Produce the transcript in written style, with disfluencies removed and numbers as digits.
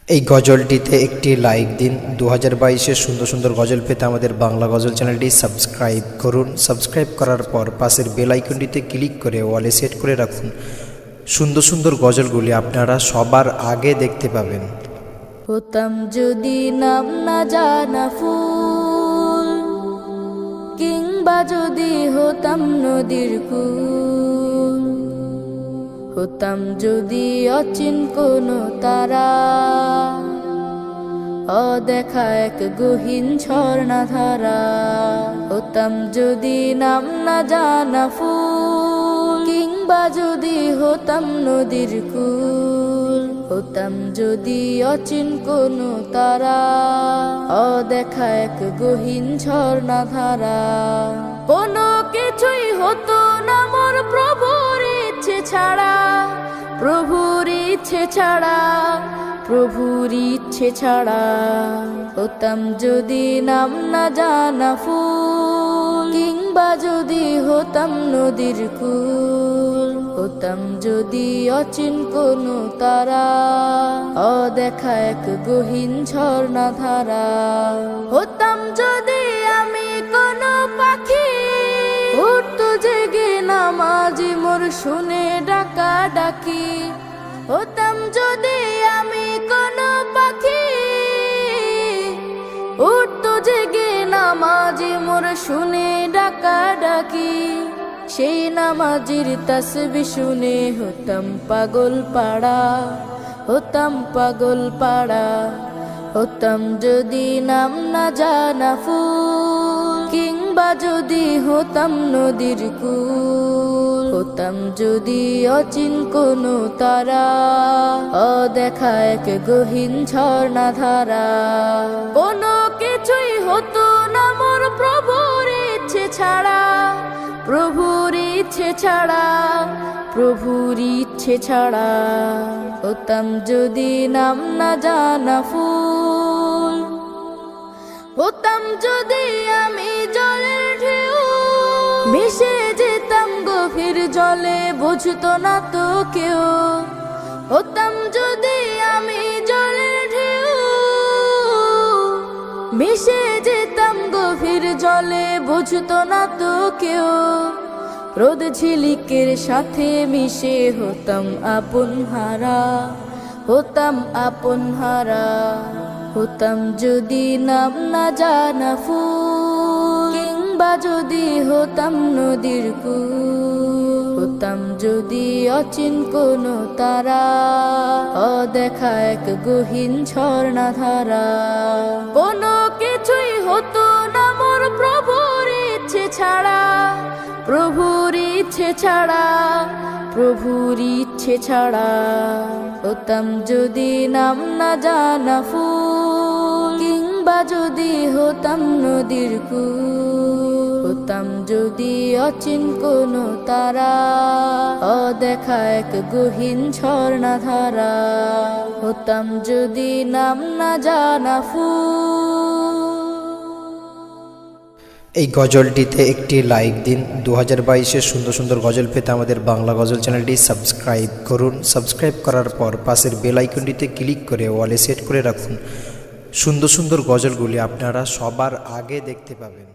এই গজলটিতে একটি লাইক দিন। 2022-এর সুন্দর সুন্দর গজল পেতে আমাদের বাংলা গজল চ্যানেলটি সাবস্ক্রাইব করুন। সাবস্ক্রাইব করার পর পাশের বেল আইকনটিতে ক্লিক করে ওয়ালে সেট করে রাখুন। সুন্দর সুন্দর গজলগুলি আপনারা সবার আগে দেখতে পাবেন। হতাম যদি নাম না জানা ফুল, কিংবা যদি হতাম নদীর কুল, হতাম যদি অচিন কোনো তারা, অদেখা এক গহীন ঝর্ণা ধারা। হতাম যদি নাম না জানা ফুল, কিংবা যদি হতাম নদীর কুল, হতাম যদি অচিন কোনো তারা, অদেখা এক গহীন ঝর্ণা ধারা। কোনো কিছুই হতো না মোর প্রভুর ইচ্ছে ছাড়া, প্রভুর ইচ্ছে ছাড়া, প্রভুর ইচ্ছে ছাড়া। হতাম যদি নাম না জানা ফুল, কিংবা যদি হতাম নদীর কুল, হতাম যদি অচিন কোনো তারা, অদেখা এক গহীন ঝর্ণা ধারা। হতাম যদি আমি কোনো পাখি, উঠতো জেগে নামাজি মোর শুনে ডাকা ডাকি। হতাম যদি আমি কোনো পাখি, উঠতো জেগে নামাজি মোর শুনে ডাকা ডাকি। সেই নামাজির তাসবিহ শুনে হতাম পাগল পাড়া, হতাম পাগল পাড়া। হতাম যদি নাম না জানা ফুল, কিংবা যদি হতাম নদীর কুল, হতাম যদি অচিন কোনো তারা, অদেখা এক গহীন ঝর্ণা ধারা। কোনো কিছুই হতো না মোর প্রভুর ইচ্ছে ছাড়া, প্রভুর ইচ্ছে ছাড়া, প্রভুর ইচ্ছে ছাড়া। হতাম যদি নাম না জানা ফুল, হতাম যদি আমি জলের ঢেউ, মিশে যেতাম গভীর জলে বুঝতো না তো কেউ। হতাম যদি আমি জলের ঢেউ, মিশে যেতাম গভীর জলে বুঝতো না তো কেউ। রোদ ঝিলিকের সাথে মিশে হতাম আপন হারা, হতাম আপন হারা। হতাম যদি নাম না জানা ফুল, কিংবা যদি হতাম নদীর কুল, হতাম যদি অচিন কোনো তারা, অদেখা এক গহীন ঝর্ণা ধারা। কোনো কিছুই হতো না মোর প্রভুর ইচ্ছে ছাড়া, প্রভুর ইচ্ছে ছাড়া, প্রভুর ইচ্ছে ছাড়া। হতাম যদি নাম না জানা ফুল, কিংবা যদি হতাম নদীর কুল, হতাম যদি অচিন কোনো তারা, অদেখা এক গহীন ঝর্ণা ধারা। হতাম যদি নাম না জানা ফুল। এই গজলটিতে একটি লাইক দিন। 2022-এর সুন্দর সুন্দর গজল পেতে আমাদের বাংলা গজল চ্যানেলটি সাবস্ক্রাইব করুন। সাবস্ক্রাইব করার পর পাশের বেল আইকনটিতে ক্লিক করে ওয়ালে সেট করে রাখুন। সুন্দর সুন্দর গজলগুলি আপনারা সবার আগে দেখতে পাবেন।